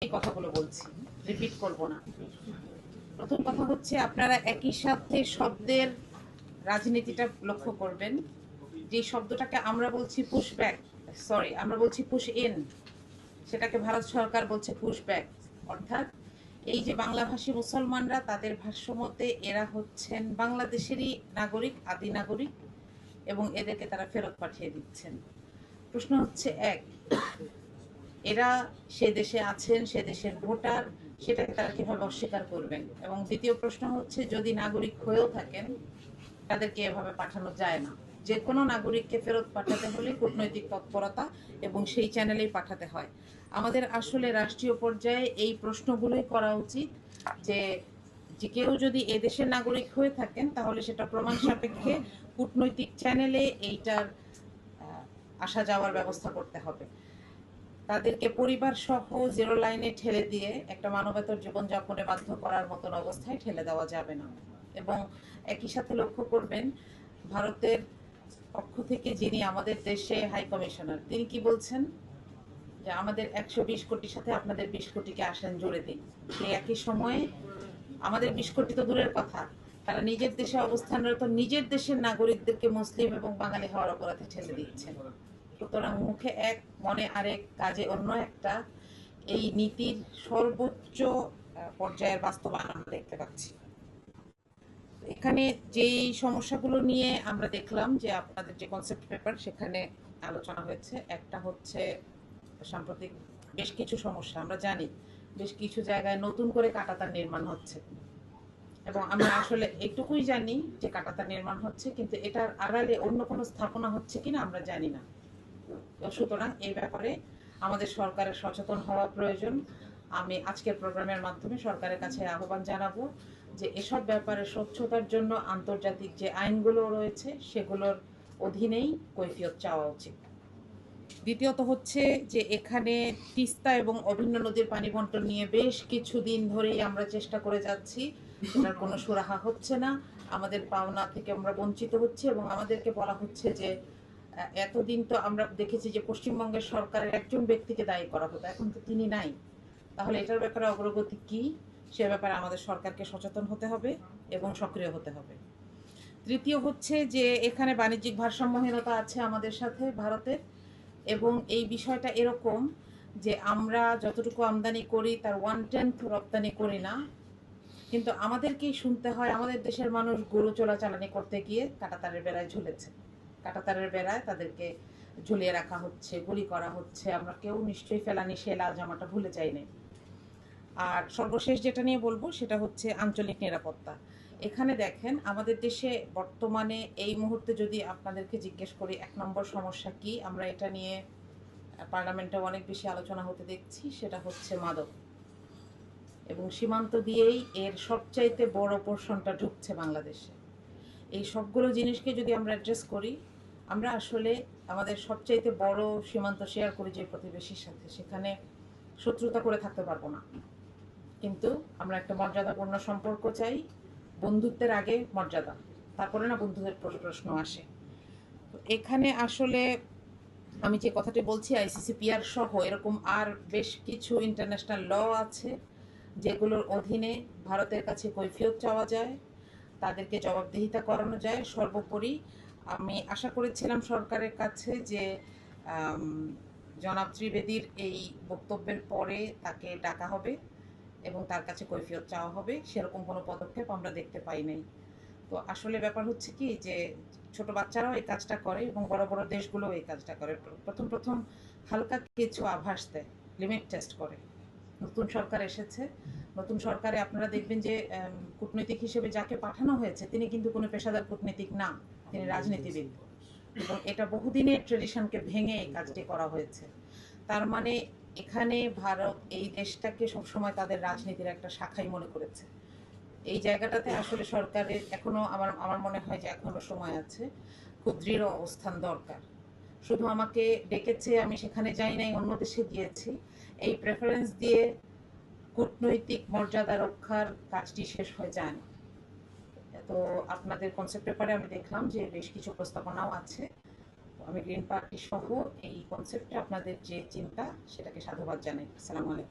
এই কথাগুলো বলছি, রিপিট করব না। প্রথম কথা হচ্ছে আপনারা একই সাথে শব্দের রাজনীতিটা লক্ষ্য করবেন। যে শব্দটাকে আমরা বলছি পুশব্যাক, সরি আমরা বলছি পুশ ইন, সেটাকে ভারত সরকার বলছে পুশব্যাক। অর্থাৎ এই যে বাংলাভাষী মুসলমানরা, তাদের ভাষ্যমতে এরা হচ্ছেন বাংলাদেশেরই নাগরিক, আদি নাগরিক, এবং এদেরকে তারা ফেরত পাঠিয়ে দিচ্ছেন। প্রশ্ন হচ্ছে এক, এরা সে দেশে আছেন, সে দেশের ভোটার, সেটাকে তারা কিভাবে অস্বীকার করবেন? এবং দ্বিতীয় প্রশ্ন হচ্ছে, যদি নাগরিক হয়েও থাকেন তাদেরকে এভাবে পাঠানো যায় না। যে কোনো নাগরিককে ফেরত পাঠাতে হলে কূটনৈতিক তৎপরতা এবং সেই চ্যানেলেই পাঠাতে হয়। আমাদের আসলে রাষ্ট্রীয় পর্যায়ে এই প্রশ্নগুলোই করা উচিত যে যে কেউ যদি এদেশের নাগরিক হয়ে থাকেন তাহলে সেটা প্রমাণ সাপেক্ষে কূটনৈতিক চ্যানেলে এইটার আসা যাওয়ার ব্যবস্থা করতে হবে। তাদেরকে পরিবার সহ জিরো লাইনে ঠেলে দিয়ে একটা মানবেতর জীবনযাপনে বাধ্য করার মতন অবস্থায় ঠেলে দেওয়া যাবে না। এবং একই সাথে লক্ষ্য করবেন, ভারতের পক্ষ থেকে যিনি আমাদের দেশে হাই কমিশনার, তিনি কি বলছেন যে আমাদের 120 কোটির সাথে আপনাদের 20 কোটিকে আসেন জুড়ে দিন। সেই একই সময়ে আমাদের 20 কোটি তো দূরের কথা, তারা নিজের দেশে অবস্থানরত নিজের দেশের নাগরিকদেরকে মুসলিম এবং বাঙালি হওয়ার অপরাধে ঠেলে দিচ্ছেন। সুতরাং মুখে এক, মনে আরেক, কাজে অন্য একটা, এই নীতির সর্বোচ্চ পর্যায়ের বাস্তবায়ন আমরা দেখতে পাচ্ছি। এখানে যেই সমস্যাগুলো নিয়ে আমরা দেখলাম যে আপনাদের যে কনসেপ্ট পেপার সেখানে আলোচনা হয়েছে, একটা হচ্ছে সাম্প্রতিক বেশ কিছু সমস্যা আমরা জানি, বেশ কিছু জায়গায় নতুন করে কাঁটাতার নির্মাণ হচ্ছে, এবং আমরা আসলে এটুকুই জানি যে কাঁটাতার নির্মাণ হচ্ছে, কিন্তু এটার আড়ালে অন্য কোনো স্থাপনা হচ্ছে কিনা আমরা জানি না। সুতরাং এই ব্যাপারে আমাদের সরকারের সচেতন হওয়া প্রয়োজন। আমি আজকের প্রোগ্রামের মাধ্যমে সরকারের কাছে আহ্বান জানাবো যে এসব ব্যাপারে স্বচ্ছতার জন্য আন্তর্জাতিক যে আইনগুলো রয়েছে সেগুলোর অধীনেই কৈফিয়ত চাওয়া উচিত। দ্বিতীয়ত হচ্ছে যে এখানে তিস্তা এবং অভিন্ন নদীর পানি বন্টন নিয়ে বেশ কিছুদিন ধরেই আমরা চেষ্টা করে যাচ্ছি, সেটার কোনো সুরাহা হচ্ছে না। আমাদের পাওনা থেকে আমরা বঞ্চিত হচ্ছে এবং আমাদেরকে বলা হচ্ছে যে এতদিন তো আমরা দেখেছি যে পশ্চিমবঙ্গের সরকারের একজন ব্যক্তিকে দায়ী করা হতো, এখন তো তিনি নাই। তাহলে এটার ব্যাপারে অগ্রগতি কি, সে ব্যাপারে আমাদের সরকারকে সচেতন হতে হবে এবং সক্রিয় হতে হবে। তৃতীয় হচ্ছে যে এখানে বাণিজ্যিক ভারসাম্যহীনতা আছে আমাদের সাথে ভারতের, এবং এই বিষয়টা এরকম যে আমরা যতটুকু আমদানি করি তার 1/10 রপ্তানি করি না, কিন্তু আমাদেরকেই শুনতে হয় আমাদের দেশের মানুষ গরু চোরাচালানি করতে গিয়ে কাঁটাতারের বেড়ায় ঝুলেছে, কাঁটাতারের বেড়ায় তাদেরকে ঝুলিয়ে রাখা হচ্ছে, গুলি করা হচ্ছে। আমরা কেউ নিশ্চয়ই ফেলানি সে লাল জামাটা ভুলে যাইনি। আর সর্বশেষ যেটা নিয়ে বলবো সেটা হচ্ছে আঞ্চলিক নিরাপত্তা। এখানে দেখেন আমাদের দেশে বর্তমানে এই মুহূর্তে যদি আপনাদেরকে জিজ্ঞেস করি 1 নম্বর সমস্যা কি, আমরা এটা নিয়ে পার্লামেন্টে অনেক বেশি আলোচনা হতে দেখছি, সেটা হচ্ছে মাদক। এবং সীমান্ত দিয়েই এর সবচাইতে বড় পোর্শনটা ঢুকছে বাংলাদেশে। এই সবগুলো জিনিসকে যদি আমরা অ্যাড্রেস করি, আমরা আসলে আমাদের সবচাইতে বড় সীমান্ত শেয়ার করি যে প্রতিবেশীর সাথে, সেখানে শত্রুতা করে থাকতে পারবো না। কিন্তু আমরা একটা মর্যাদাপূর্ণ সম্পর্ক চাই, বন্ধুত্বের আগে মর্যাদা, তারপরে না বন্ধুদের প্রশ্ন আসে। তো এখানে আসলে আমি যে কথাটি বলছি, আইসিসিপিআর সহ এরকম আর বেশ কিছু ইন্টারন্যাশনাল ল আছে যেগুলোর অধীনে ভারতের কাছে কৈফিয়ত চাওয়া যায়, তাদেরকে জবাবদিহিতা করানো যায়। সর্বোপরি আমি আশা করেছিলাম সরকারের কাছে যে জনাব ত্রিবেদীর এই বক্তব্যের পরে তাকে ডাকা হবে এবং তার কাছে কৈফিয়ত চাওয়া হবে, সেরকম কোনো পদক্ষেপ আমরা দেখতে পাই নাই। তো আসলে ব্যাপার হচ্ছে কি যে ছোট বাচ্চারাও এই কাজটা করে এবং বড় বড় দেশগুলোও এই কাজটা করে। প্রথম প্রথম হালকা কিছু আভাস দেয়, লিমিট টেস্ট করে। নতুন সরকার এসেছে, নতুন সরকারে আপনারা দেখবেন যে কূটনৈতিক হিসেবে যাকে পাঠানো হয়েছে তিনি কিন্তু কোনো পেশাদার কূটনীতিক না, তিনি রাজনীতিবিদ, এবং এটা বহুদিনের ট্রেডিশনকে ভেঙে এই কাজটি করা হয়েছে। তার মানে এখানে ভারত এই দেশটাকে সবসময় তাদের রাজনীতির একটা শাখাই মনে করেছে। এই জায়গাটাতে আসলে সরকারের এখনো আমার আমার মনে হয় যে এখনো সময় আছে, খুব দৃঢ় অবস্থান দরকার। শুধু আমাকে ডেকেছে, আমি সেখানে যাই নাই, অন্য দেশে গিয়েছি, এই প্রেফারেন্স দিয়ে কূটনৈতিক মর্যাদা রক্ষার কাজটি শেষ হয়ে যায় না। তো আপনাদের কনসেপ্ট পেপারে আমি দেখলাম যে বেশ কিছু প্রস্তাবনাও আছে। আমি গ্রিন পার্টি সহ এই কনসেপ্টে আপনাদের যে চিন্তা সেটাকে সাধুবাদ জানাই। আসসালামু আলাইকুম।